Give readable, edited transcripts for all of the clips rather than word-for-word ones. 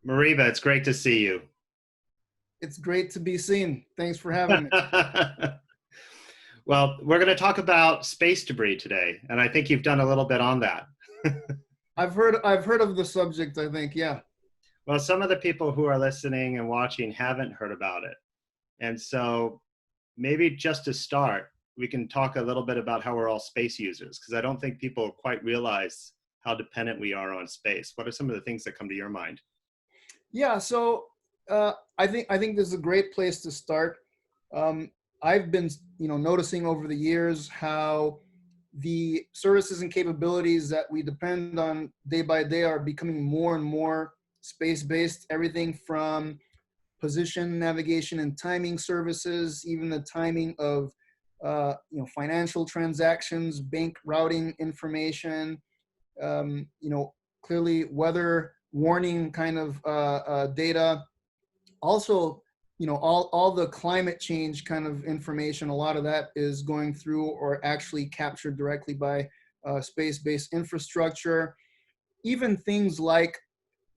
Moriba, it's great to see you. It's great to be seen. Thanks for having me. Well, we're going to talk about space debris today, and I think you've done a little bit on that. I've heard of the subject, I think. Yeah. Well, some of the people who are listening and watching haven't heard about it. And so maybe just to start, we can talk a little bit about how we're all space users, because I don't think people quite realize how dependent we are on space. What are some of the things that come to your mind? Yeah, so I think this is a great place to start. Um, I've been, noticing over the years how the services and capabilities that we depend on day by day are becoming more and more space-based. Everything from position, navigation, and timing services, even the timing of financial transactions, bank routing information, clearly weather warning kind of data. Also, all the climate change kind of information, a lot of that is going through or actually captured directly by space-based infrastructure. Even things like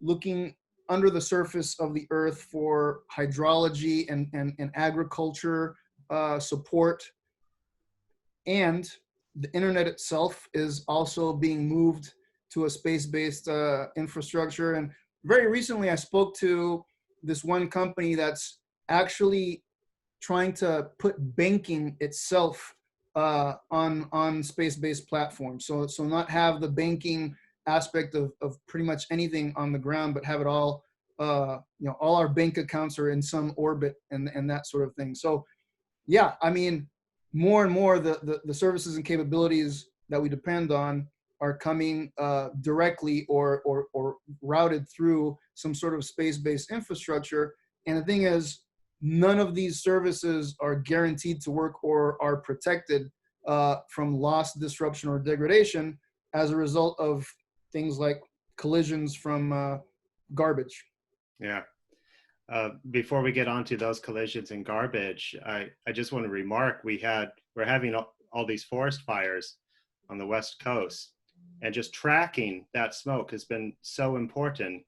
looking under the surface of the earth for hydrology and agriculture support. And the internet itself is also being moved to a space-based infrastructure. And very recently, I spoke to this one company that's actually trying to put banking itself on space-based platforms. So not have the banking aspect of pretty much anything on the ground, but have it all. All our bank accounts are in some orbit and that sort of thing. So yeah, I mean, more and more the services and capabilities that we depend on are coming directly or routed through some sort of space-based infrastructure. And the thing is, none of these services are guaranteed to work or are protected from loss, disruption, or degradation as a result of things like collisions from garbage. Yeah. Before we get onto those collisions and garbage, I just want to remark we're having all these forest fires on the West Coast, and just tracking that smoke has been so important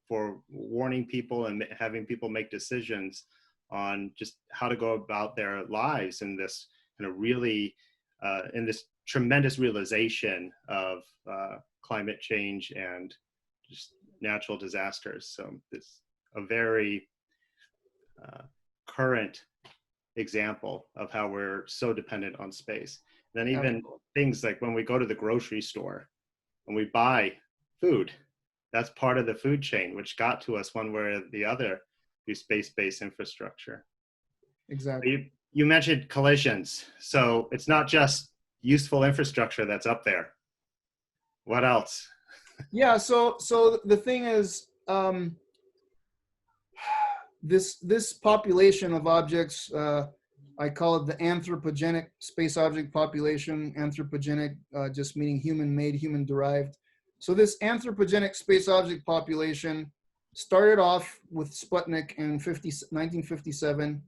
for warning people and having people make decisions on just how to go about their lives in this kind of really in this tremendous realization of climate change and just natural disasters. So this a very current example of how we're so dependent on space. Then even things like when we go to the grocery store and we buy food, that's part of the food chain, which got to us one way or the other through space-based infrastructure. Exactly. You mentioned collisions. So it's not just useful infrastructure that's up there. What else? Yeah. So the thing is, this population of objects, I call it the anthropogenic space object population. Anthropogenic just meaning human-made, human-derived. So this anthropogenic space object population started off with Sputnik in 1957,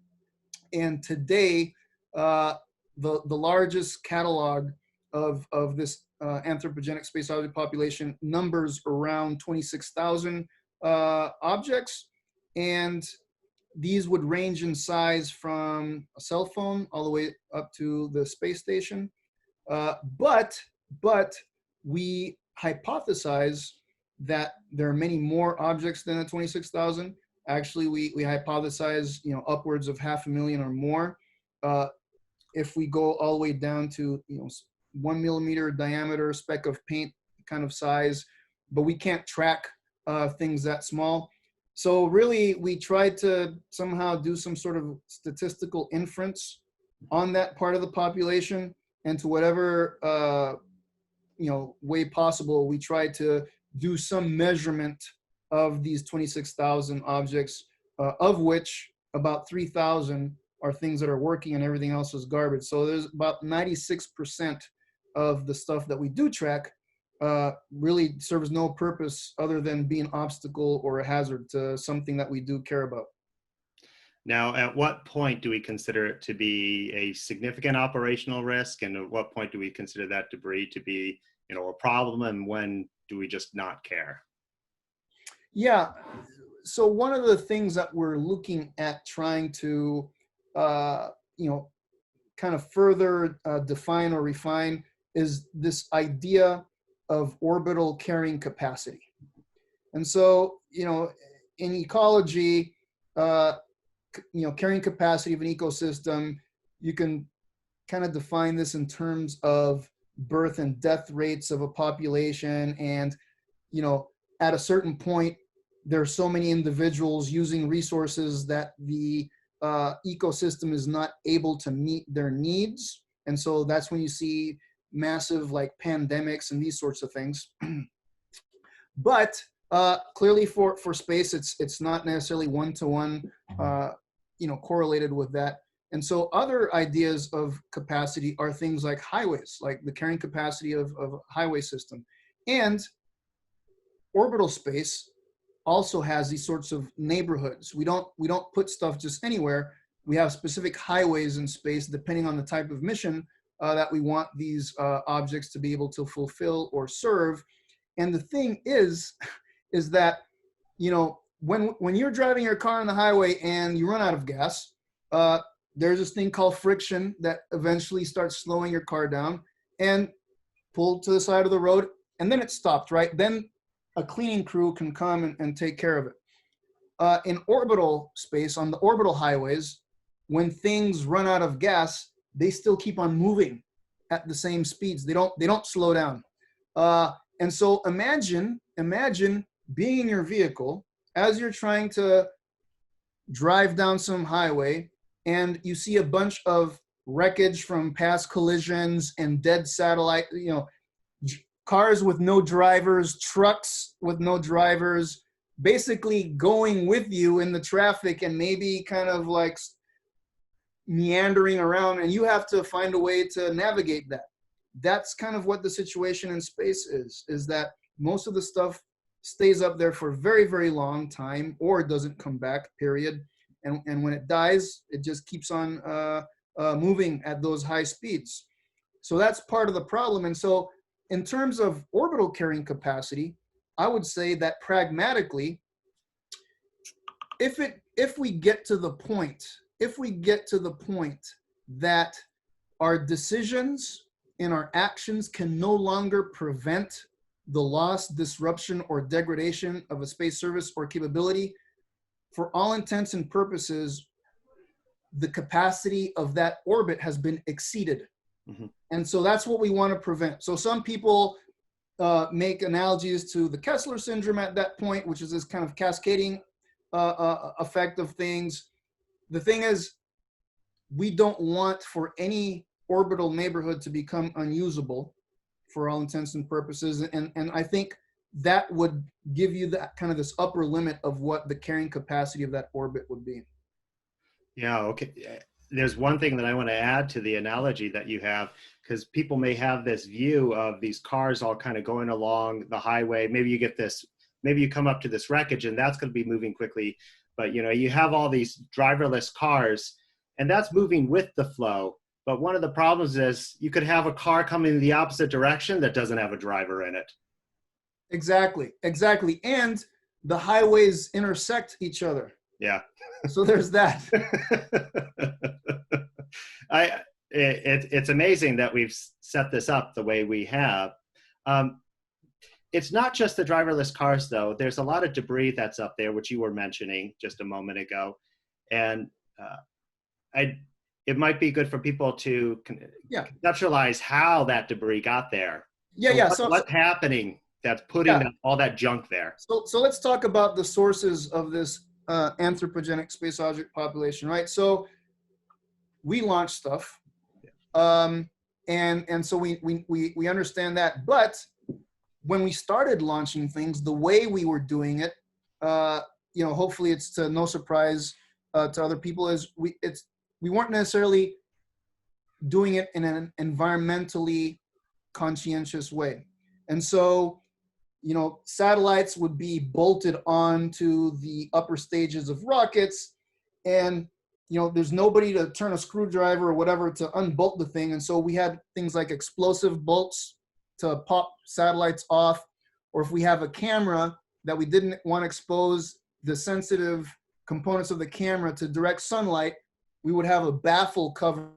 and today the largest catalog of this anthropogenic space object population numbers around 26,000 objects, and these would range in size from a cell phone all the way up to the space station. But we hypothesize that there are many more objects than the 26,000. Actually, we hypothesize upwards of 500,000 or more. If we go all the way down to 1 millimeter diameter speck of paint kind of size, but we can't track things that small. So really, we tried to somehow do some sort of statistical inference on that part of the population, and to whatever way possible, we tried to do some measurement of these 26,000 objects, of which about 3,000 are things that are working and everything else is garbage. So there's about 96% of the stuff that we do track really serves no purpose other than being an obstacle or a hazard to something that we do care about. Now, at what point do we consider it to be a significant operational risk, and at what point do we consider that debris to be, a problem, and when do we just not care? Yeah. So one of the things that we're looking at trying to, you know, kind of further define or refine is this idea of orbital carrying capacity. And so, you know, in ecology, you know, carrying capacity of an ecosystem, you can kind of define this in terms of birth and death rates of a population. And, you know, at a certain point, there are so many individuals using resources that the ecosystem is not able to meet their needs. And so that's when you see massive like pandemics and these sorts of things. But clearly for space, it's not necessarily one-to-one, you know, correlated with that. And so other ideas of capacity are things like highways, like the carrying capacity of a highway system. And orbital space also has these sorts of neighborhoods. We don't put stuff just anywhere. We have specific highways in space depending on the type of mission that we want these objects to be able to fulfill or serve. And the thing is that, you know, when you're driving your car on the highway and you run out of gas, there's this thing called friction that eventually starts slowing your car down and pull to the side of the road, and then it stopped, right? Then a cleaning crew can come and take care of it. In orbital space, on the orbital highways, when things run out of gas, they still keep on moving at the same speeds. They don't slow down. And so imagine being in your vehicle as you're trying to drive down some highway, and you see a bunch of wreckage from past collisions and dead satellite, you know, cars with no drivers, trucks with no drivers, basically going with you in the traffic and maybe kind of like meandering around, and you have to find a way to navigate that. That's kind of what the situation in space is that most of the stuff stays up there for a very, very long time, or it doesn't come back, period. And when it dies, it just keeps on moving at those high speeds. So that's part of the problem. And so in terms of orbital carrying capacity, I would say that pragmatically, if we get to the point that our decisions and our actions can no longer prevent the loss, disruption, or degradation of a space service or capability, for all intents and purposes, the capacity of that orbit has been exceeded. Mm-hmm. And so that's what we want to prevent. So some people make analogies to the Kessler syndrome at that point, which is this kind of cascading effect of things. The thing is, we don't want for any orbital neighborhood to become unusable for all intents and purposes. And I think that would give you that kind of this upper limit of what the carrying capacity of that orbit would be. Yeah, okay. There's one thing that I want to add to the analogy that you have, because people may have this view of these cars all kind of going along the highway. Maybe you get this, maybe you come up to this wreckage and that's going to be moving quickly. But you know, you have all these driverless cars and that's moving with the flow. But one of the problems is you could have a car coming in the opposite direction that doesn't have a driver in it. Exactly. And the highways intersect each other. Yeah. So there's that. It's amazing that we've set this up the way we have. It's not just the driverless cars, though. There's a lot of debris that's up there, which you were mentioning just a moment ago. And it might be good for people to conceptualize how that debris got there. What's happening that's putting all that junk there? So let's talk about the sources of this anthropogenic space object population, right? So we launch stuff, and so we understand that. But when we started launching things, the way we were doing it, you know, hopefully it's to no surprise to other people, is we weren't necessarily doing it in an environmentally conscientious way. And so, you know, satellites would be bolted onto the upper stages of rockets, and, you know, there's nobody to turn a screwdriver or whatever to unbolt the thing. And so we had things like explosive bolts to pop satellites off, or if we have a camera, that we didn't want to expose the sensitive components of the camera to direct sunlight, we would have a baffle cover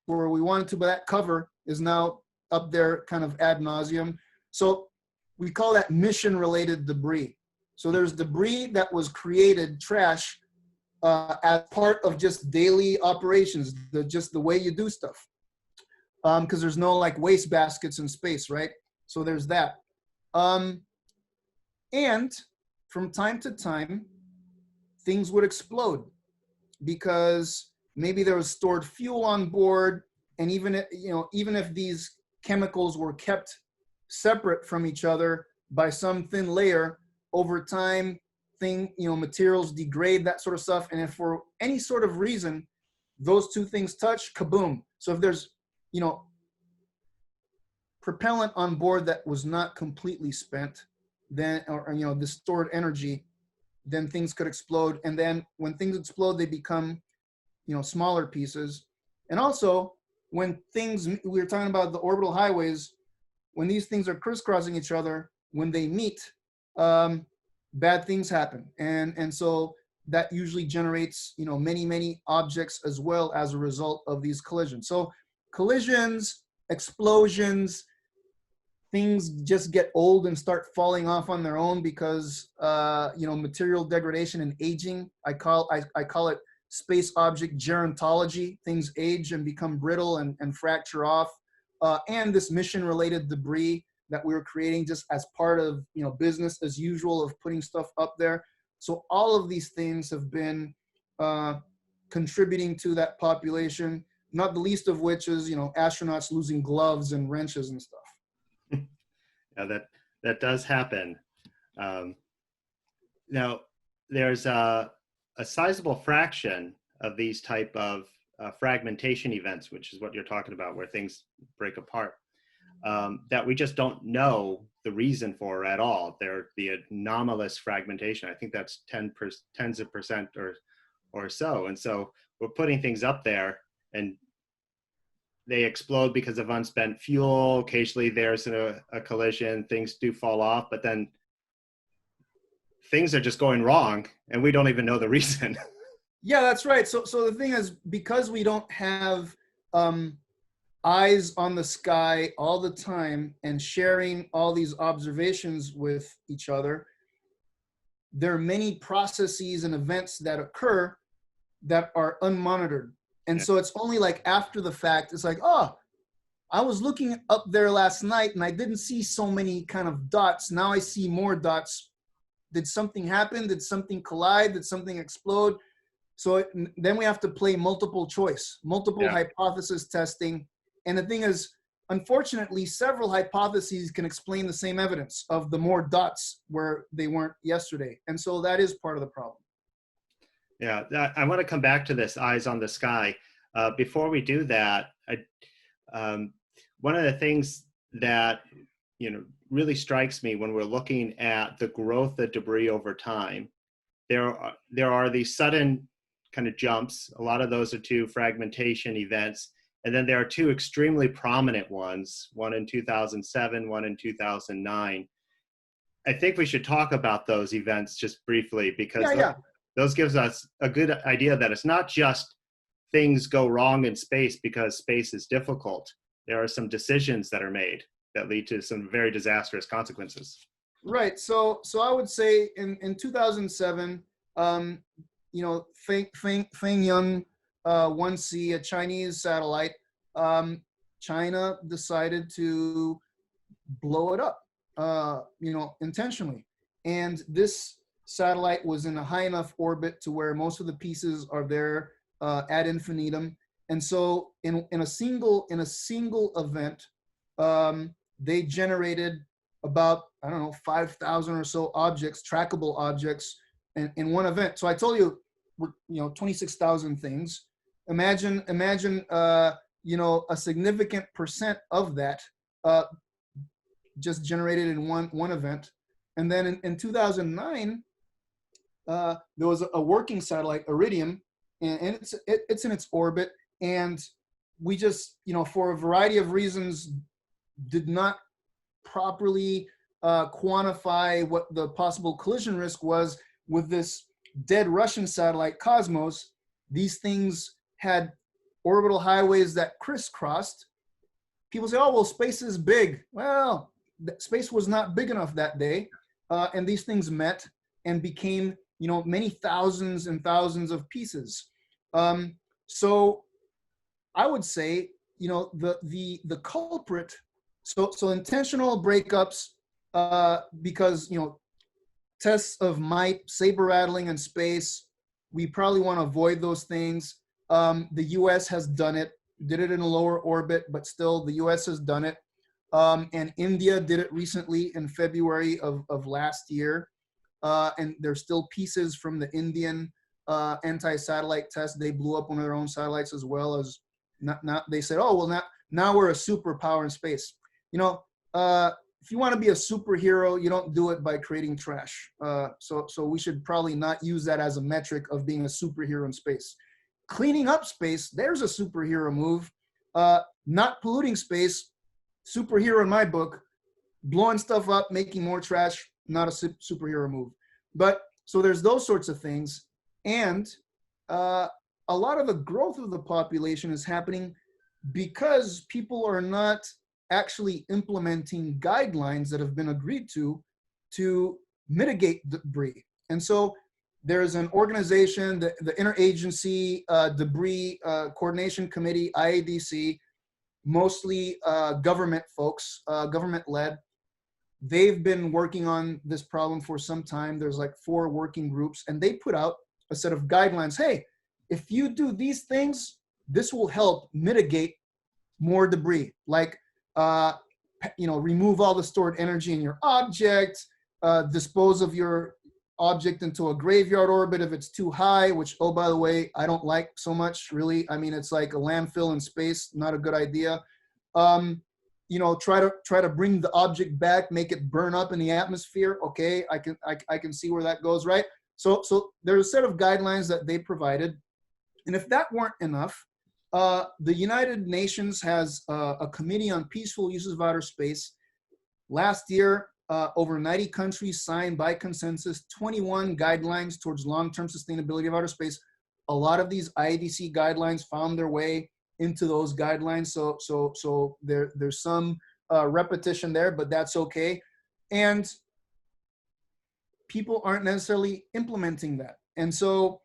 where we wanted to, but that cover is now up there kind of ad nauseum. So we call that mission related debris. So there's debris that was created, trash, as part of just daily operations, just the way you do stuff. Because there's no like waste baskets in space, right? So there's that. And from time to time, things would explode because maybe there was stored fuel on board, and even if, even if these chemicals were kept separate from each other by some thin layer, over time, materials degrade, that sort of stuff. And if for any sort of reason those two things touch, kaboom. So if there's, propellant on board that was not completely spent, then, or the stored energy, then things could explode. And then when things explode, they become, smaller pieces. And also when things, we were talking about the orbital highways, when these things are crisscrossing each other, when they meet, bad things happen. And so that usually generates, many objects as well as a result of these collisions. So collisions, explosions, things just get old and start falling off on their own because, material degradation and aging. I call it space object gerontology. Things age and become brittle and fracture off. And this mission-related debris that we were creating just as part of, business as usual of putting stuff up there. So all of these things have been contributing to that population, not the least of which is, astronauts losing gloves and wrenches and stuff. Yeah, that does happen. Now, there's a sizable fraction of these type of fragmentation events, which is what you're talking about, where things break apart, that we just don't know the reason for at all. They're the anomalous fragmentation. I think that's tens of percent or so. And so we're putting things up there and they explode because of unspent fuel. Occasionally there's a collision, things do fall off, but then things are just going wrong and we don't even know the reason. Yeah, that's right. So the thing is, because we don't have eyes on the sky all the time and sharing all these observations with each other, there are many processes and events that occur that are unmonitored. And so it's only like after the fact, it's like, oh, I was looking up there last night and I didn't see so many kind of dots. Now I see more dots. Did something happen? Did something collide? Did something explode? So then we have to play multiple choice, multiple hypothesis testing. And the thing is, unfortunately, several hypotheses can explain the same evidence of the more dots where they weren't yesterday. And so that is part of the problem. Yeah, I want to come back to this eyes on the sky. Before we do that, one of the things that really strikes me when we're looking at the growth of debris over time, there are these sudden kind of jumps. A lot of those are to fragmentation events, and then there are two extremely prominent ones: one in 2007, one in 2009. I think we should talk about those events just briefly because those gives us a good idea that it's not just things go wrong in space because space is difficult. There are some decisions that are made that lead to some very disastrous consequences. Right. So I would say in 2007, Fengyun 1C, a Chinese satellite, China decided to blow it up, intentionally. And this satellite was in a high enough orbit to where most of the pieces are there ad infinitum. And so in a single event, they generated about, 5,000 or so objects, trackable objects in one event. So I told you, 26,000 things. Imagine, a significant percent of that just generated in one event. And then in 2009, there was a working satellite, Iridium, and it's in its orbit. And we just, for a variety of reasons, did not properly quantify what the possible collision risk was with this dead Russian satellite Cosmos. These things had orbital highways that crisscrossed. People say, oh, well, space is big. Well, space was not big enough that day. And these things met and became, many thousands and thousands of pieces. So I would say, the culprit, so intentional breakups, because, tests of might, saber rattling in space, we probably want to avoid those things. The US has done it, did it in a lower orbit, but still the US has done it. And India did it recently in February of last year. And there's still pieces from the Indian anti-satellite test. They blew up one of their own satellites, as well as not they said, oh, well, now we're a superpower in space. If you want to be a superhero, you don't do it by creating trash. So we should probably not use that as a metric of being a superhero in space. Cleaning up space, there's a superhero move. Not polluting space, superhero in my book. Blowing stuff up, making more trash, not a superhero move. But so there's those sorts of things. And a lot of the growth of the population is happening because people are not actually implementing guidelines that have been agreed to mitigate debris. And so there's an organization, the Interagency Debris Coordination Committee, IADC, mostly government folks, government-led. They've been working on this problem for some time. There's like 4 working groups, and they put out a set of guidelines. Hey, if you do these things, this will help mitigate more debris. Like, remove all the stored energy in your object, dispose of your object into a graveyard orbit if it's too high, which, oh, by the way, I don't like so much, really. I mean, it's like a landfill in space, not a good idea. Try to bring the object back, make it burn up in the atmosphere. Okay, I can see where that goes, right? So there's a set of guidelines that they provided. And if that weren't enough, the United Nations has a committee on peaceful uses of outer space. Last year, over 90 countries signed by consensus 21 guidelines towards long-term sustainability of outer space. A lot of these IADC guidelines found their way into those guidelines. So there's some repetition there, but that's okay. And people aren't necessarily implementing that. And so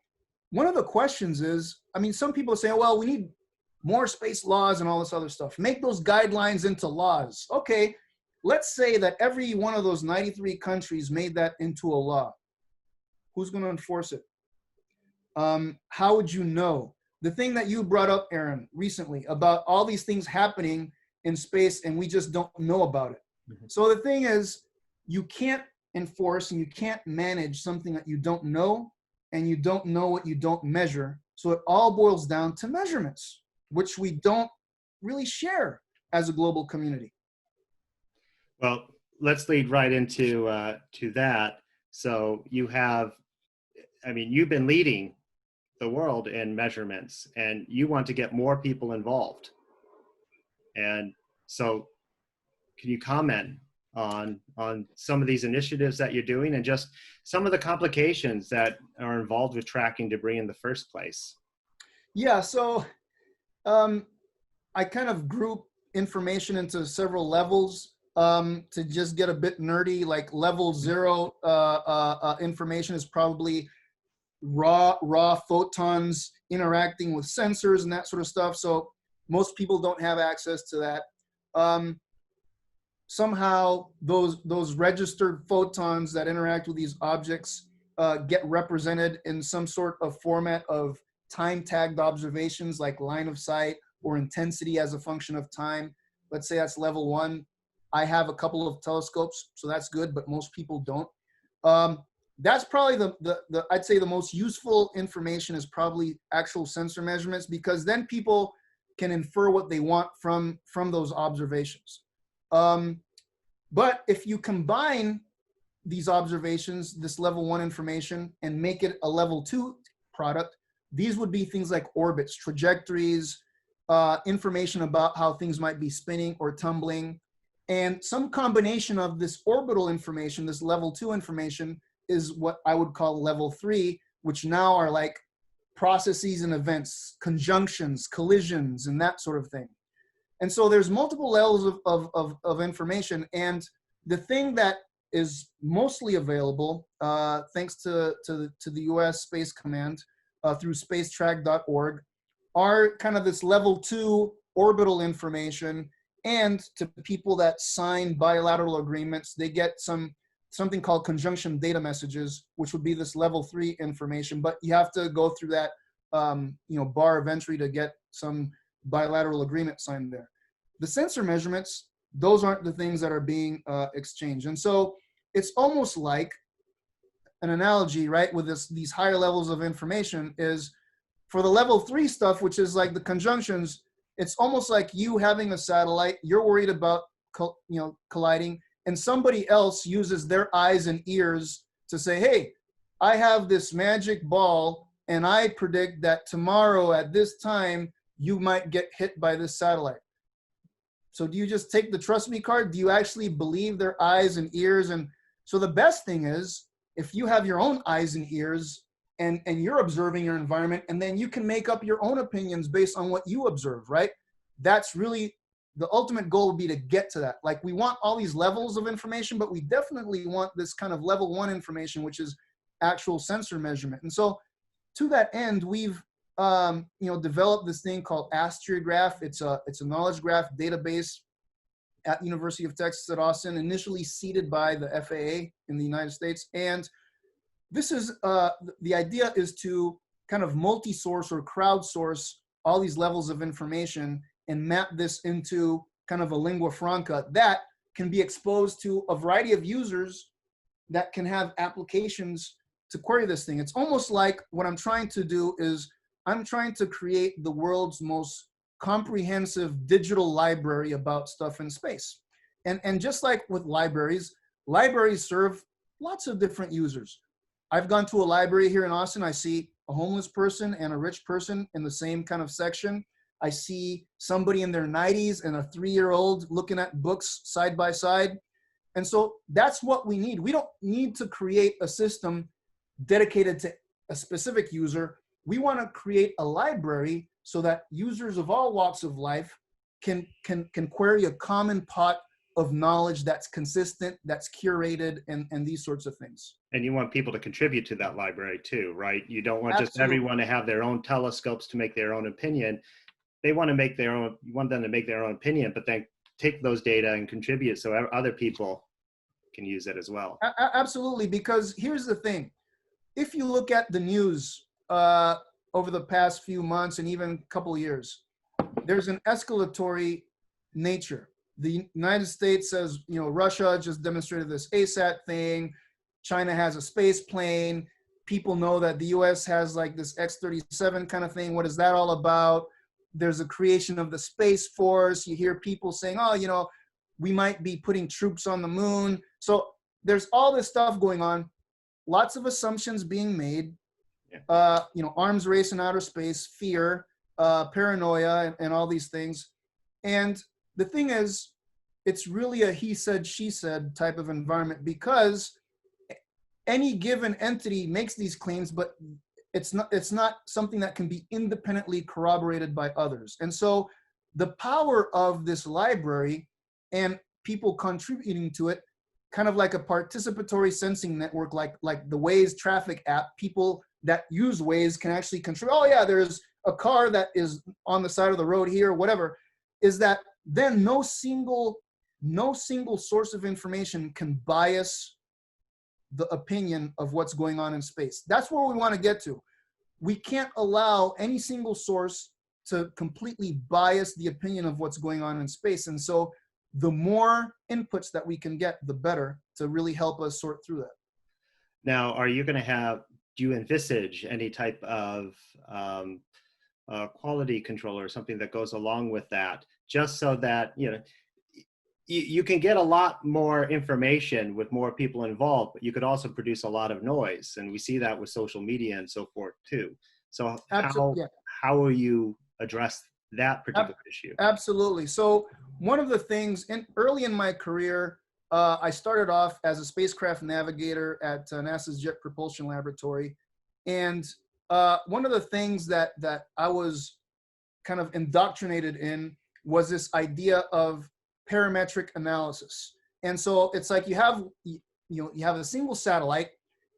one of the questions is, some people say, well, we need more space laws and all this other stuff. Make those guidelines into laws. Okay, let's say that every one of those 93 countries made that into a law. Who's going to enforce it? How would you know? The thing that you brought up, Aaron, recently about all these things happening in space and we just don't know about it. Mm-hmm. So the thing is, you can't enforce and you can't manage something that you don't know, and you don't know what you don't measure. So it all boils down to measurements, which we don't really share as a global community. Well, let's lead right into to that. So you've been leading the world in measurements, and you want to get more people involved. And so can you comment on some of these initiatives that you're doing and just some of the complications that are involved with tracking debris in the first place? Yeah, so I kind of group information into several levels to just get a bit nerdy. Like level 0 information is probably raw photons interacting with sensors and that sort of stuff. So most people don't have access to that. Somehow those registered photons that interact with these objects get represented in some sort of format of time-tagged observations, like line of sight or intensity as a function of time. Let's say that's level 1. I have a couple of telescopes, so that's good, but most people don't. That's probably the I'd say the most useful information is probably actual sensor measurements, because then people can infer what they want from those observations. But if you combine these observations, this level 1 information, and make it a level 2 product, these would be things like orbits, trajectories, information about how things might be spinning or tumbling. And some combination of this orbital information, this level 2 information, is what I would call level 3, which now are like processes and events, conjunctions, collisions, and that sort of thing. And so there's multiple levels of information. And the thing that is mostly available, thanks to the US Space Command through spacetrack.org, are kind of this level 2 orbital information. And to people that sign bilateral agreements, they get something called conjunction data messages, which would be this level 3 information. But you have to go through that bar of entry to get some bilateral agreement signed there. The sensor measurements, those aren't the things that are being exchanged. And so it's almost like an analogy, right, with these higher levels of information is for the level 3 stuff, which is like the conjunctions, it's almost like you having a satellite, you're worried about colliding, and somebody else uses their eyes and ears to say, hey, I have this magic ball, and I predict that tomorrow at this time, you might get hit by this satellite. So do you just take the trust me card? Do you actually believe their eyes and ears? And so the best thing is if you have your own eyes and ears and you're observing your environment, and then you can make up your own opinions based on what you observe, right? That's really the ultimate goal would be to get to that. Like we want all these levels of information, but we definitely want this kind of level 1 information, which is actual sensor measurement. And so to that end, we've developed this thing called Astriograph. It's a knowledge graph database at University of Texas at Austin, initially seeded by the FAA in the United States. And this is, the idea is to kind of multi-source or crowdsource all these levels of information and map this into kind of a lingua franca that can be exposed to a variety of users that can have applications to query this thing. It's almost like what I'm trying to do is I'm trying to create the world's most comprehensive digital library about stuff in space. And just like with libraries serve lots of different users. I've gone to a library here in Austin. I see a homeless person and a rich person in the same kind of section. I see somebody in their 90s and a 3-year-old looking at books side by side. And so that's what we need. We don't need to create a system dedicated to a specific user. We want to create a library so that users of all walks of life can query a common pot of knowledge that's consistent, that's curated, and these sorts of things. And you want people to contribute to that library too, right? You don't want just Absolutely. everyone to have their own telescopes to make their own opinion. They want to make their own, you want them to make their own opinion, but then take those data and contribute so other people can use it as well. Absolutely, because here's the thing. If you look at the news over the past few months and even a couple of years, there's an escalatory nature. The United States says, Russia just demonstrated this ASAT thing. China has a space plane. People know that the US has like this X-37 kind of thing. What is that all about? There's a creation of the Space Force. You hear people saying, we might be putting troops on the moon. So there's all this stuff going on. Lots of assumptions being made. Arms race in outer space, fear, paranoia, and all these things. And the thing is, it's really a he said, she said type of environment, because any given entity makes these claims, but it's not something that can be independently corroborated by others. And so the power of this library and people contributing to it, kind of like a participatory sensing network, like the Waze traffic app, people that use Waze can actually control, there's a car that is on the side of the road here, whatever, is that then no single source of information can bias the opinion of what's going on in space. That's where we want to get to. We can't allow any single source to completely bias the opinion of what's going on in space. And so the more inputs that we can get, the better, to really help us sort through that. Now, are you going to do you envisage any type of quality control or something that goes along with that, just so that, you can get a lot more information with more people involved, but you could also produce a lot of noise. And we see that with social media and so forth too. So how will you address that particular issue? Absolutely. So one of the things early in my career, I started off as a spacecraft navigator at NASA's Jet Propulsion Laboratory. And one of the things that I was kind of indoctrinated in was this idea of parametric analysis. And so it's like you have a single satellite,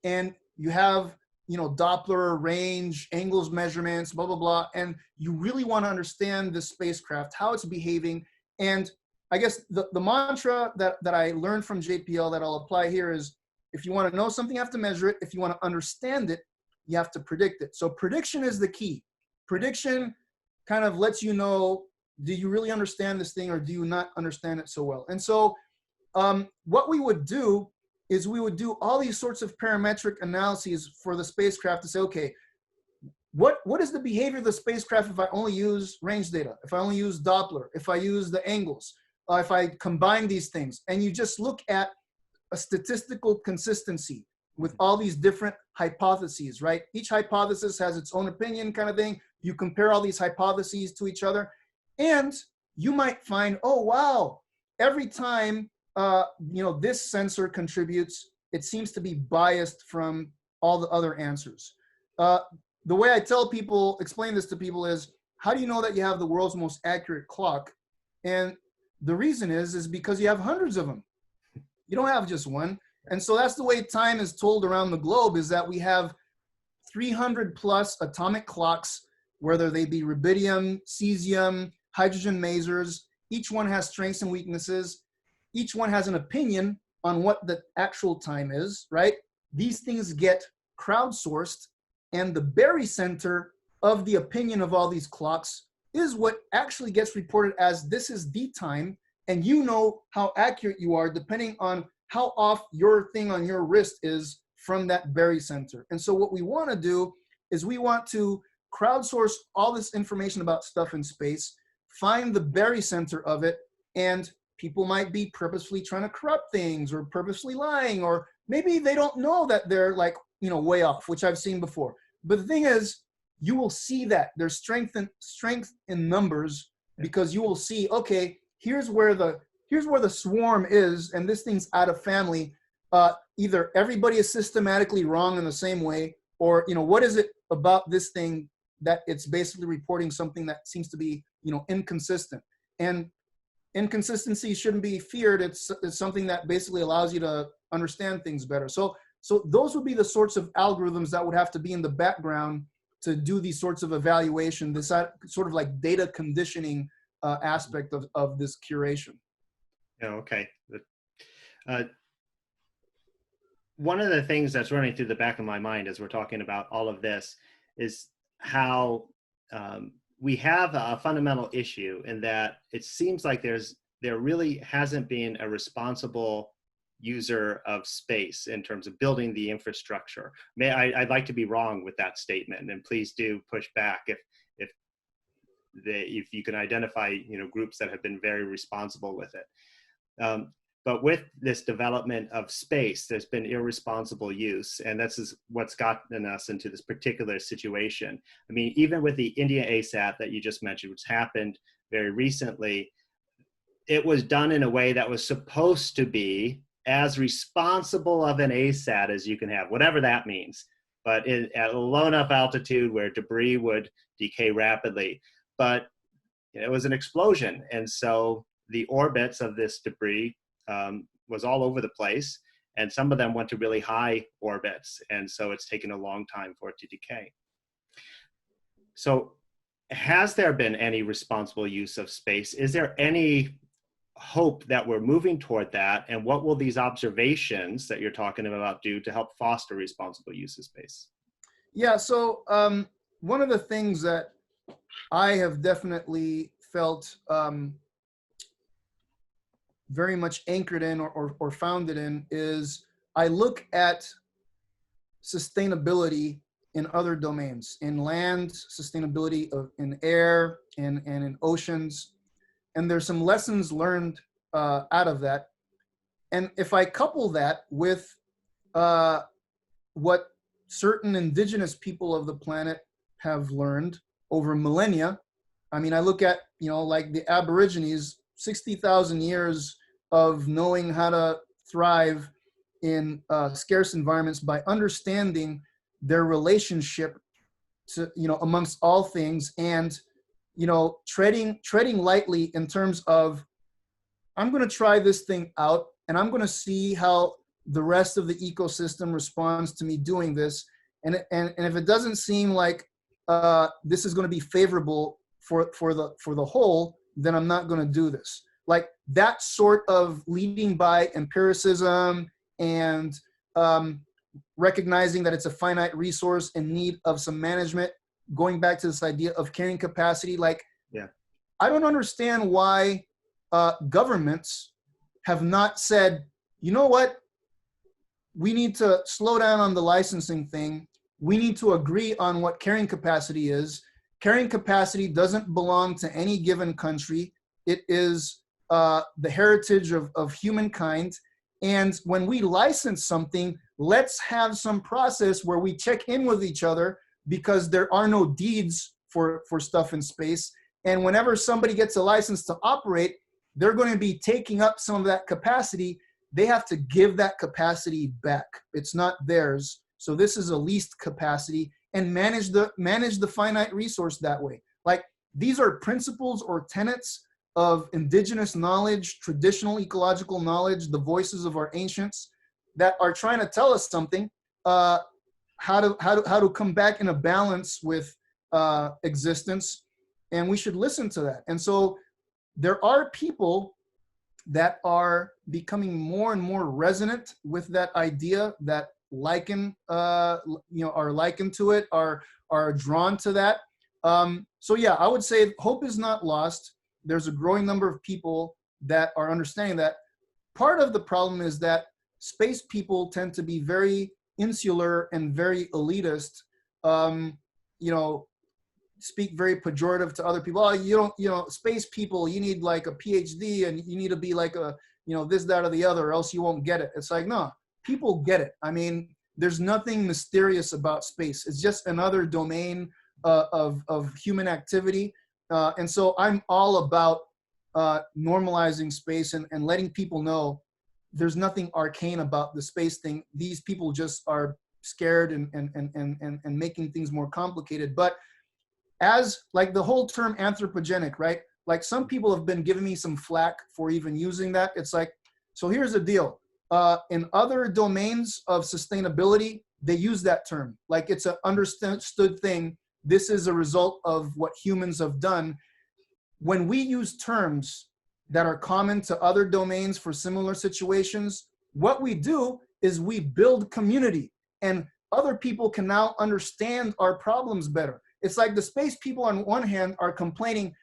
and you have Doppler range, angles measurements, blah blah blah, and you really want to understand the spacecraft, how it's behaving. And I guess the mantra that I learned from JPL that I'll apply here is, if you want to know something, you have to measure it. If you want to understand it, you have to predict it. So prediction is the key. Prediction kind of lets you know, do you really understand this thing, or do you not understand it so well? And so what we would do is we would do all these sorts of parametric analyses for the spacecraft to say, okay, what is the behavior of the spacecraft if I only use range data, if I only use Doppler, if I use the angles, if I combine these things? And you just look at a statistical consistency with all these different hypotheses, right? Each hypothesis has its own opinion, kind of thing. You compare all these hypotheses to each other, and you might find, oh, wow, every time this sensor contributes, it seems to be biased from all the other answers. The way I explain this to people is, how do you know that you have the world's most accurate clock? And the reason is because you have hundreds of them. You don't have just one. And so that's the way time is told around the globe, is that we have 300 plus atomic clocks, whether they be rubidium, cesium, hydrogen masers. Each one has strengths and weaknesses. Each one has an opinion on what the actual time is, right? These things get crowdsourced, and the barycenter of the opinion of all these clocks is what actually gets reported as, this is the time, and you know how accurate you are depending on how off your thing on your wrist is from that barycenter. And so what we want to do is we want to crowdsource all this information about stuff in space, find the barycenter of it, and people might be purposefully trying to corrupt things, or purposely lying, or maybe they don't know that they're like, way off, which I've seen before. But the thing is, you will see that there's strength in numbers, because you will see, okay, here's where the swarm is, and this thing's out of family. Either everybody is systematically wrong in the same way, or what is it about this thing that it's basically reporting something that seems to be inconsistent. And inconsistency shouldn't be feared. It's something that basically allows you to understand things better. So those would be the sorts of algorithms that would have to be in the background to do these sorts of evaluation, this sort of like data conditioning aspect of this curation. Yeah, okay. One of the things that's running through the back of my mind as we're talking about all of this is how we have a fundamental issue in that it seems like there really hasn't been a responsible user of space in terms of building the infrastructure. I'd like to be wrong with that statement, and please do push back if you can identify groups that have been very responsible with it. But with this development of space, there's been irresponsible use, and this is what's gotten us into this particular situation. I mean, even with the India ASAT that you just mentioned, which happened very recently, it was done in a way that was supposed to be as responsible of an ASAT as you can have, whatever that means, but at a low enough altitude where debris would decay rapidly. But it was an explosion, and so the orbits of this debris was all over the place, and some of them went to really high orbits, and so it's taken a long time for it to decay. So has there been any responsible use of space? Is there any hope that we're moving toward that, and what will these observations that you're talking about do to help foster responsible use of space? Yeah, so one of the things that I have definitely felt very much anchored in or founded in is, I look at sustainability in other domains, in land, sustainability in air, and in oceans. And there's some lessons learned out of that. And if I couple that with what certain indigenous people of the planet have learned over millennia, I mean, I look at, like the Aborigines, 60,000 years of knowing how to thrive in scarce environments by understanding their relationship to, amongst all things, and, treading lightly in terms of, I'm going to try this thing out and I'm going to see how the rest of the ecosystem responds to me doing this. And if it doesn't seem like this is going to be favorable for the whole, then I'm not going to do this. Like that sort of leading by empiricism and recognizing that it's a finite resource in need of some management, going back to this idea of carrying capacity. Like, Yeah. I don't understand why governments have not said, you know what, we need to slow down on the licensing thing. We need to agree on what carrying capacity is. Carrying capacity doesn't belong to any given country. It is the heritage of humankind. And when we license something, let's have some process where we check in with each other, because there are no deeds for stuff in space. And whenever somebody gets a license to operate, they're going to be taking up some of that capacity. They have to give that capacity back. It's not theirs. So this is a leased capacity, and manage the finite resource that way. Like, these are principles or tenets of indigenous knowledge, traditional ecological knowledge, the voices of our ancients that are trying to tell us something, how to come back in a balance with existence, and we should listen to that. And so there are people that are becoming more and more resonant with that idea, that are likened to it, are drawn to that. So yeah, I would say hope is not lost. There's a growing number of people that are understanding that. Part of the problem is that space people tend to be very insular and very elitist, speak very pejorative to other people. Oh, you don't, space people, you need like a PhD and you need to be like a, this, that, or the other, or else you won't get it. It's like, no, people get it. I mean, there's nothing mysterious about space. It's just another domain of human activity. And so I'm all about normalizing space and letting people know there's nothing arcane about the space thing. These people just are scared and making things more complicated. But as like the whole term anthropogenic, right? Like some people have been giving me some flack for even using that. It's like, so here's the deal. In other domains of sustainability, they use that term. Like it's an understood thing. This is a result of what humans have done. When we use terms that are common to other domains for similar situations, what we do is we build community, and other people can now understand our problems better. It's like the space people on one hand are complaining,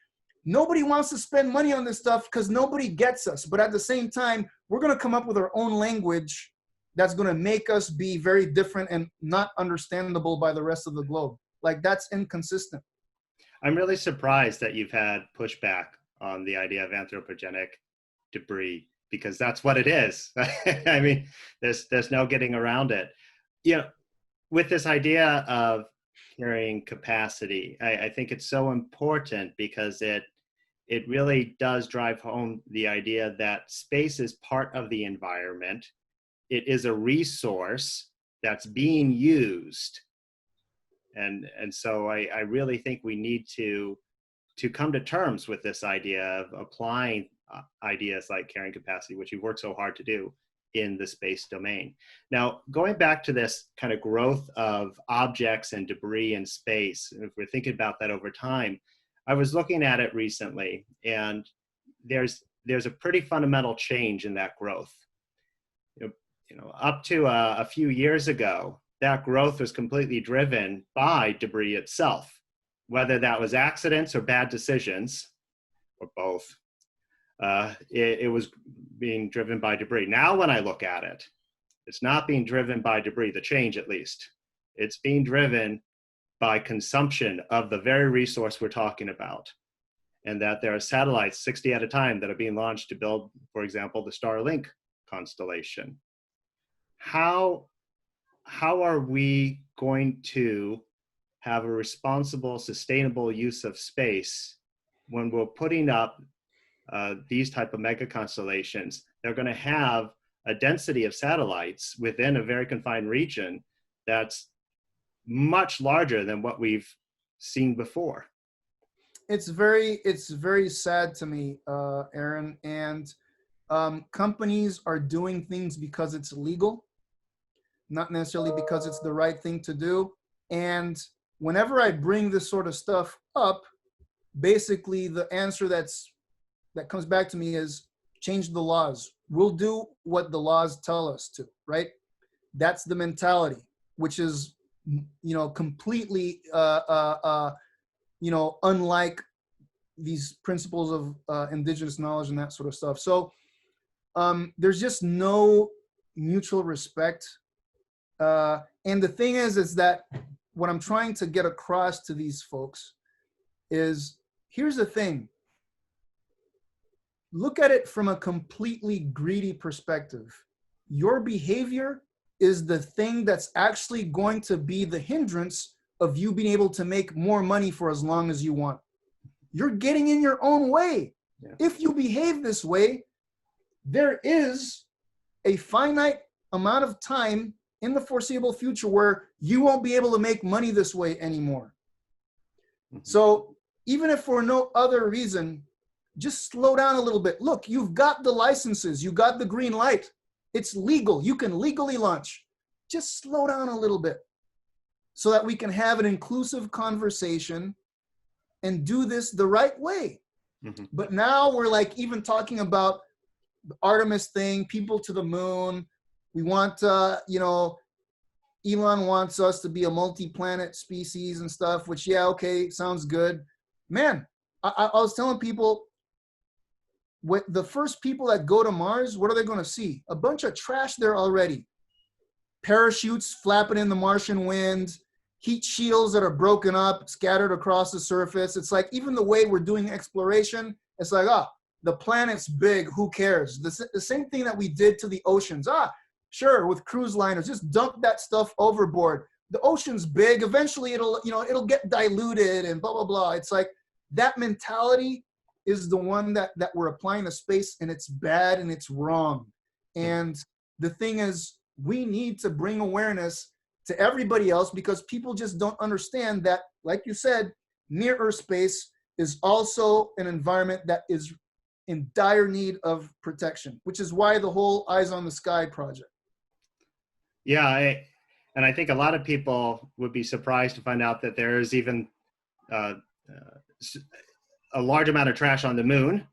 nobody wants to spend money on this stuff because nobody gets us. But at the same time, we're going to come up with our own language that's going to make us be very different and not understandable by the rest of the globe. Like, that's inconsistent. I'm really surprised that you've had pushback on the idea of anthropogenic debris, because that's what it is. I mean, there's no getting around it. With this idea of carrying capacity, I think it's so important because it really does drive home the idea that space is part of the environment. It is a resource that's being used. And so I really think we need to come to terms with this idea of applying ideas like carrying capacity, which you've worked so hard to do in the space domain. Now, going back to this kind of growth of objects and debris in space, if we're thinking about that over time, I was looking at it recently, and there's a pretty fundamental change in that growth. Up to a few years ago, that growth was completely driven by debris itself, whether that was accidents or bad decisions, or both. It was being driven by debris. Now, when I look at it, it's not being driven by debris, the change at least. It's being driven by consumption of the very resource we're talking about. And that there are satellites, 60 at a time, that are being launched to build, for example, the Starlink constellation. How are we going to have a responsible, sustainable use of space when we're putting up these type of mega constellations, they're going to have a density of satellites within a very confined region that's much larger than what we've seen before. It's very sad to me, Aaron. And companies are doing things because it's legal, not necessarily because it's the right thing to do. And whenever I bring this sort of stuff up, basically the answer that comes back to me is change the laws. We'll do what the laws tell us to, right? That's the mentality, which is, completely, unlike these principles of indigenous knowledge and that sort of stuff. So there's just no mutual respect. And the thing is that what I'm trying to get across to these folks is, here's the thing. Look at it from a completely greedy perspective. Your behavior is the thing that's actually going to be the hindrance of you being able to make more money for as long as you want. You're getting in your own way. Yeah. If you behave this way, there is a finite amount of time in the foreseeable future where you won't be able to make money this way anymore. Mm-hmm. So even if for no other reason, just slow down a little bit. Look, you've got the licenses, you got the green light. It's legal. You can legally launch. Just slow down a little bit so that we can have an inclusive conversation and do this the right way. Mm-hmm. But now we're like even talking about the Artemis thing, people to the moon. We want, Elon wants us to be a multi-planet species and stuff, which, yeah, okay, sounds good. Man, I was telling people, the first people that go to Mars, what are they going to see? A bunch of trash there already. Parachutes flapping in the Martian wind, heat shields that are broken up, scattered across the surface. It's like, even the way we're doing exploration, it's like, the planet's big, who cares? The same thing that we did to the oceans. Sure, with cruise liners, just dump that stuff overboard. The ocean's big, eventually it'll get diluted and blah, blah, blah. It's like, that mentality is the one that we're applying to space, and it's bad and it's wrong. And the thing is, we need to bring awareness to everybody else, because people just don't understand that, like you said, near Earth space is also an environment that is in dire need of protection, which is why the whole Eyes on the Sky project. Yeah, I think a lot of people would be surprised to find out that there is even a large amount of trash on the moon,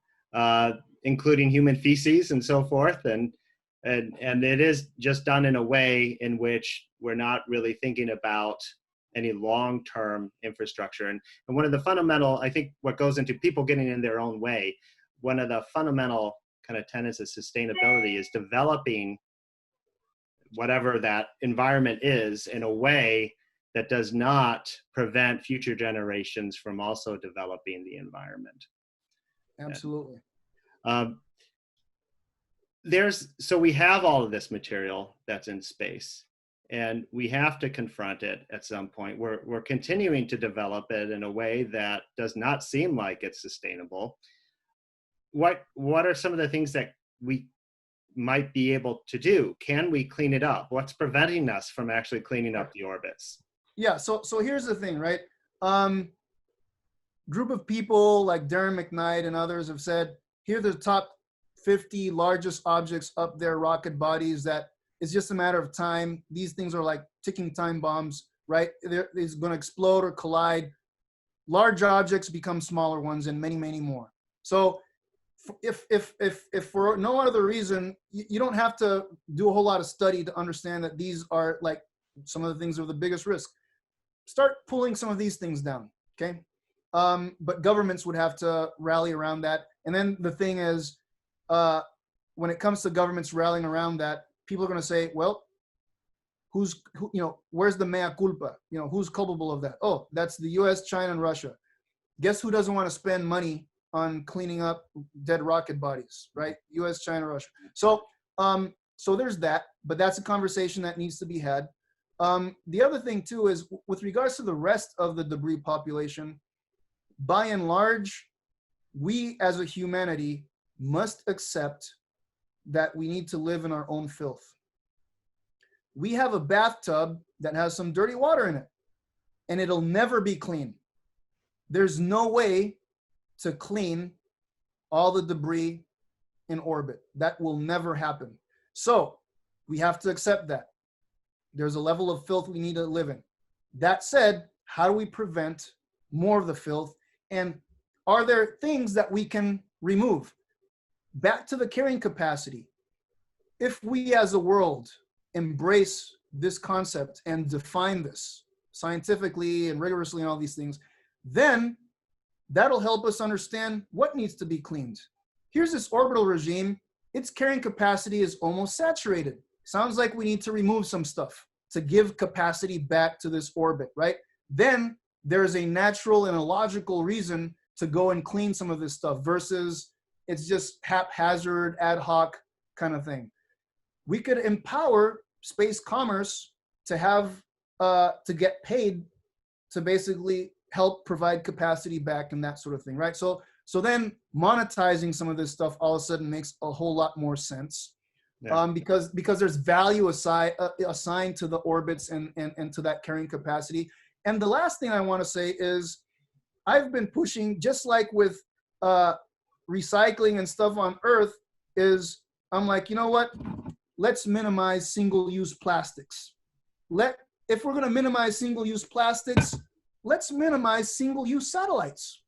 including human feces and so forth. And it is just done in a way in which we're not really thinking about any long-term infrastructure. And one of the fundamental, I think what goes into people getting in their own way, one of the fundamental kind of tenets of sustainability is developing whatever that environment is in a way that does not prevent future generations from also developing the environment. Absolutely. So we have all of this material that's in space, and we have to confront it at some point. We're continuing to develop it in a way that does not seem like it's sustainable. What are some of the things that we might be able to do? Can we clean it up? What's preventing us from actually cleaning up the orbits? Yeah, so here's the thing, right? Group of people like Darren McKnight and others have said, here are the top 50 largest objects up there, rocket bodies, that it's just a matter of time. These things are like ticking time bombs, right? It's going to explode or collide. Large objects become smaller ones, and many, many more. So if for no other reason, you don't have to do a whole lot of study to understand that these are like some of the things that are the biggest risk. Start pulling some of these things down, okay? But governments would have to rally around that. And then the thing is, when it comes to governments rallying around that, people are going to say, well, where's the mea culpa? Who's culpable of that? Oh, that's the US, China, and Russia. Guess who doesn't want to spend money on cleaning up dead rocket bodies, right? US, China, Russia. So there's that, but that's a conversation that needs to be had. The other thing too is, with regards to the rest of the debris population, by and large, we as a humanity must accept that we need to live in our own filth. We have a bathtub that has some dirty water in it, and it'll never be clean. There's no way to clean all the debris in orbit. That will never happen. So we have to accept that. There's a level of filth we need to live in. That said, how do we prevent more of the filth? And are there things that we can remove? Back to the carrying capacity. If we as a world embrace this concept and define this scientifically and rigorously and all these things, then that'll help us understand what needs to be cleaned. Here's this orbital regime. Its carrying capacity is almost saturated. Sounds like we need to remove some stuff to give capacity back to this orbit, right? Then there's a natural and a logical reason to go and clean some of this stuff versus it's just haphazard, ad hoc kind of thing. We could empower space commerce to have, to get paid to basically help provide capacity back and that sort of thing, right? So then monetizing some of this stuff all of a sudden makes a whole lot more sense. Yeah. Because there's value assigned to the orbits and to that carrying capacity. And the last thing I want to say is I've been pushing, just like with recycling and stuff on Earth, is I'm like, you know what? Let's minimize single-use plastics. If we're going to minimize single-use plastics, let's minimize single-use satellites,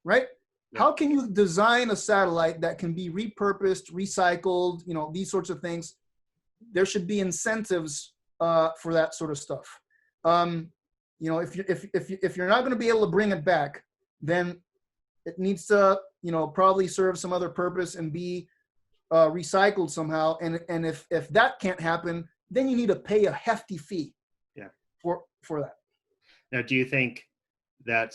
right? Yeah. How can you design a satellite that can be repurposed, recycled, you know, these sorts of things? There should be incentives for that sort of stuff. You know, if you're not going to be able to bring it back, then it needs to, you know, probably serve some other purpose and be recycled somehow. And if that can't happen, then you need to pay a hefty fee. Yeah. For that. Now, do you think that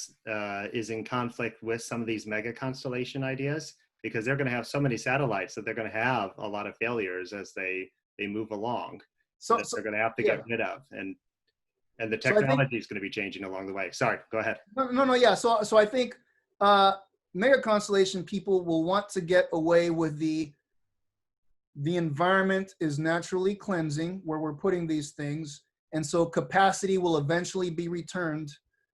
is in conflict with some of these mega constellation ideas? Because they're going to have so many satellites that they're going to have a lot of failures as they move along. So they're going to have to get rid of, and the technology is going to be changing along the way. Sorry, go ahead. No, yeah. So I think mega constellation people will want to get away with the environment is naturally cleansing where we're putting these things, and so capacity will eventually be returned.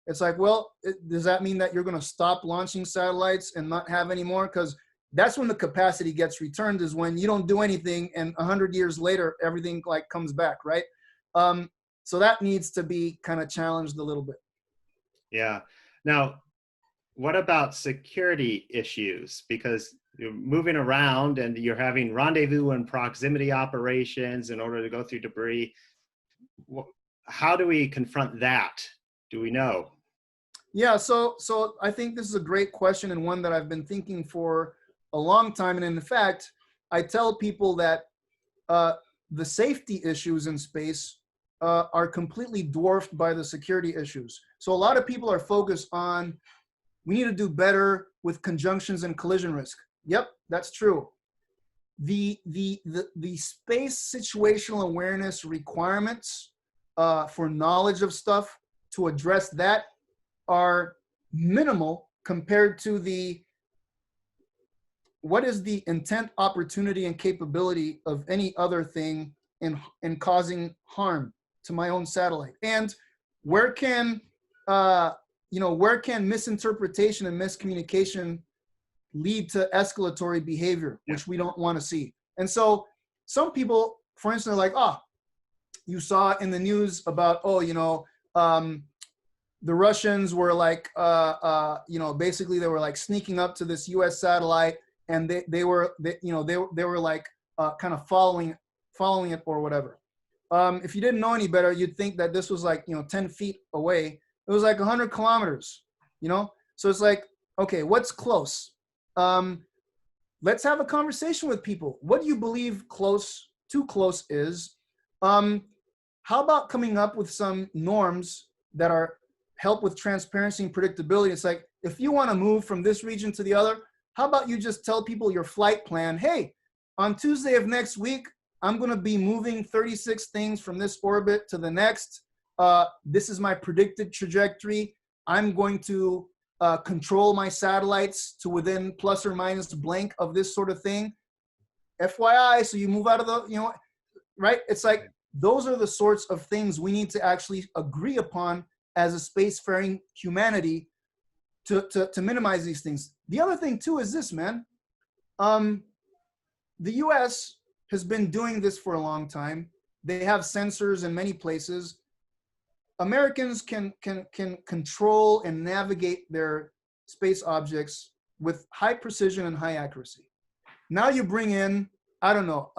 It's like, well, does that mean that you're going to stop launching satellites and not have any more? Because that's when the capacity gets returned, is when you don't do anything and 100 years later, everything like comes back, right? So that needs to be kind of challenged a little bit. Yeah. Now, what about security issues? Because you're moving around and you're having rendezvous and proximity operations in order to go through debris. How do we confront that? Do we know? Yeah, so I think this is a great question and one that I've been thinking for a long time. And in fact, I tell people that the safety issues in space are completely dwarfed by the security issues. So a lot of people are focused on, we need to do better with conjunctions and collision risk. Yep, that's true. The space situational awareness requirements for knowledge of stuff to address that are minimal compared to what is the intent, opportunity, and capability of any other thing in causing harm to my own satellite. And where can misinterpretation and miscommunication lead to escalatory behavior, which we don't want to see. And so some people, for instance, are like, you saw in the news about, the Russians were like, basically they were like sneaking up to this U.S. satellite, and they were like kind of following it or whatever. If you didn't know any better, you'd think that this was like 10 feet away. It was like 100 kilometers. So it's like, okay, what's close? Let's have a conversation with people. What do you believe too close is? How about coming up with some norms that help with transparency and predictability? It's like, if you want to move from this region to the other, how about you just tell people your flight plan? Hey, on Tuesday of next week, I'm going to be moving 36 things from this orbit to the next. This is my predicted trajectory. I'm going to control my satellites to within plus or minus blank of this sort of thing. FYI, so you move out of the, you know, right? It's like, those are the sorts of things we need to actually agree upon as a spacefaring humanity to minimize these things. The other thing too is this, man. The US has been doing this for a long time. They have sensors in many places. Americans can control and navigate their space objects with high precision and high accuracy. Now you bring in, I don't know,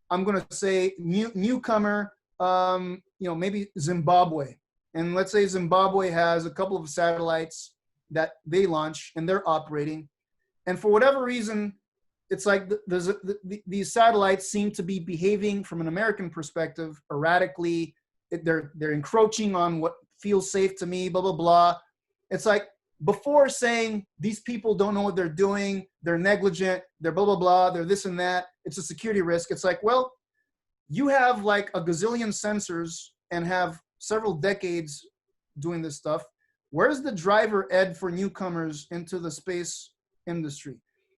I'm gonna say newcomer, you know, maybe Zimbabwe. And let's say Zimbabwe has a couple of satellites that they launch and they're operating. And for whatever reason, it's like these satellites seem to be behaving from an American perspective erratically. They're encroaching on what feels safe to me, blah, blah, blah. It's like, before saying these people don't know what they're doing, they're negligent, they're blah, blah, blah, they're this and that, it's a security risk. It's like, well, you have like a gazillion sensors and have several decades doing this stuff. Where's the driver ed for newcomers into the space industry?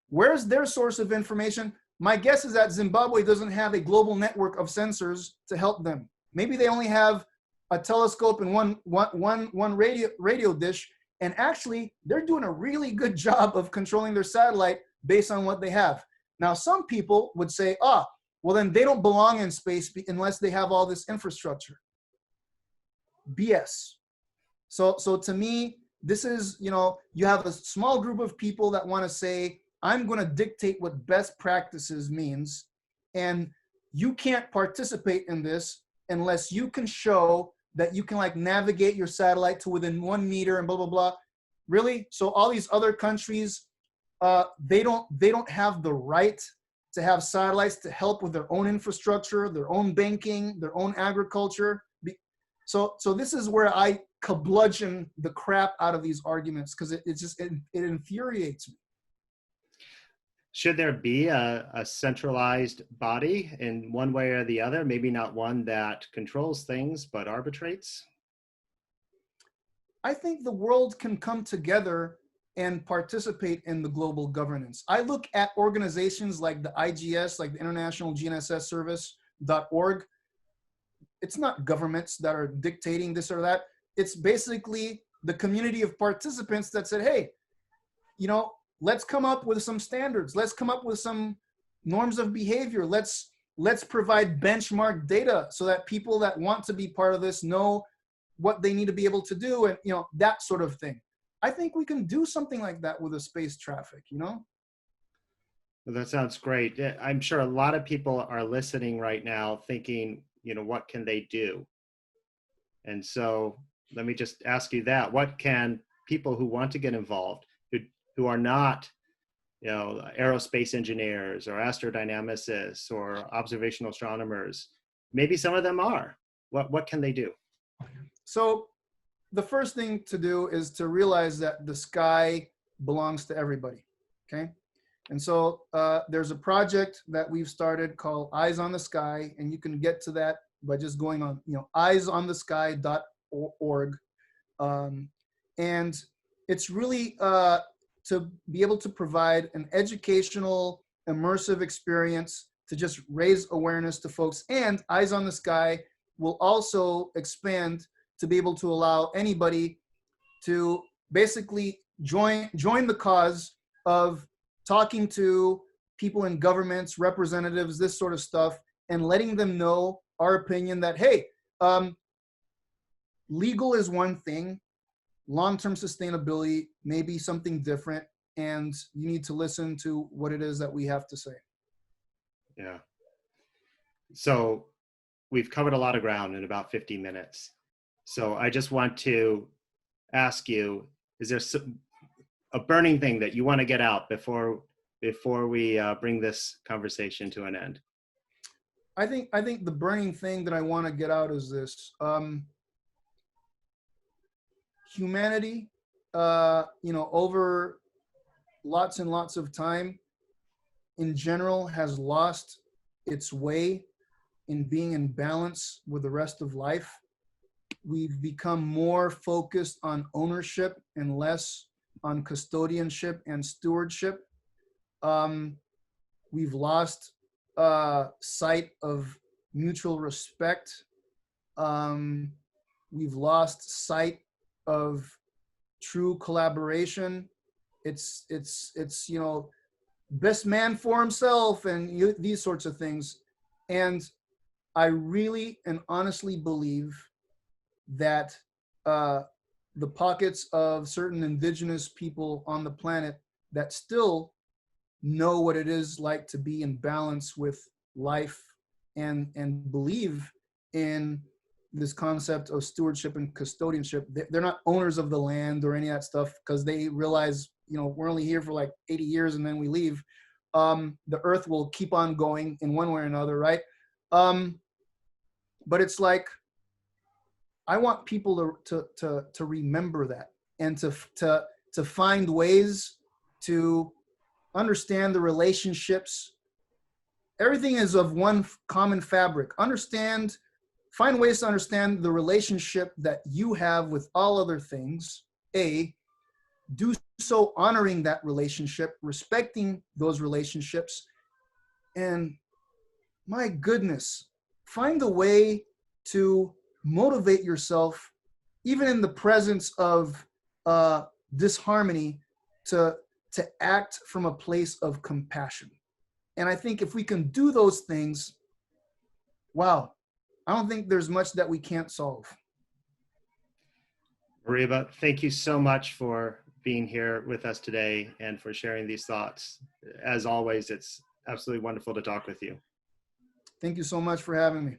Where's their source of information? My guess is that Zimbabwe doesn't have a global network of sensors to help them. Maybe they only have a telescope and one radio dish. And actually, they're doing a really good job of controlling their satellite based on what they have. Now, some people would say, well, then they don't belong in space unless they have all this infrastructure. BS. So to me, this is, you know, you have a small group of people that want to say, I'm going to dictate what best practices means. And you can't participate in this unless you can show that you can like navigate your satellite to within 1 meter and blah, blah, blah. Really? So all these other countries, they don't have the right to have satellites to help with their own infrastructure, their own banking, their own agriculture. So this is where I bludgeon the crap out of these arguments, because it infuriates me. Should there be a centralized body in one way or the other? Maybe not one that controls things, but arbitrates? I think the world can come together and participate in the global governance. I look at organizations like the IGS, like the International GNSS Service.org. It's not governments that are dictating this or that. It's basically the community of participants that said, hey, you know, let's come up with some standards. Let's come up with some norms of behavior. Let's provide benchmark data so that people that want to be part of this know what they need to be able to do, and, you know, that sort of thing. I think we can do something like that with the space traffic, you know? Well, that sounds great. I'm sure a lot of people are listening right now thinking, you know, what can they do? And so let me just ask you that. What can people who want to get involved, who are not, you know, aerospace engineers or astrodynamicists or observational astronomers, maybe some of them are, what can they do? So the first thing to do is to realize that the sky belongs to everybody, okay? And so there's a project that we've started called Eyes on the Sky, and you can get to that by just going on, you know, eyesonthesky.org. And it's really to be able to provide an educational, immersive experience to just raise awareness to folks. And Eyes on the Sky will also expand to be able to allow anybody to basically join the cause of talking to people in governments, representatives, this sort of stuff, and letting them know our opinion that, hey, legal is one thing, long-term sustainability may be something different, and you need to listen to what it is that we have to say. Yeah. So we've covered a lot of ground in about 50 minutes. So I just want to ask you, is there a burning thing that you want to get out before we bring this conversation to an end? I think the burning thing that I want to get out is this. Humanity, you know, over lots and lots of time, in general, has lost its way in being in balance with the rest of life. We've become more focused on ownership and less on custodianship and stewardship. We've lost sight of mutual respect. We've lost sight of true collaboration. It's you know, best man for himself and these sorts of things. And I really and honestly believe that the pockets of certain indigenous people on the planet that still know what it is like to be in balance with life and believe in this concept of stewardship and custodianship. They're not owners of the land or any of that stuff, because they realize, you know, we're only here for like 80 years and then we leave. The earth will keep on going in one way or another, right? But it's like, I want people to remember that, and to find ways to understand the relationships. Everything is of one common fabric. Find ways to understand the relationship that you have with all other things. Do so honoring that relationship, respecting those relationships, and my goodness, find a way to motivate yourself, even in the presence of disharmony, to act from a place of compassion. And I think if we can do those things, wow, I don't think there's much that we can't solve. Moriba, thank you so much for being here with us today and for sharing these thoughts. As always, it's absolutely wonderful to talk with you. Thank you so much for having me.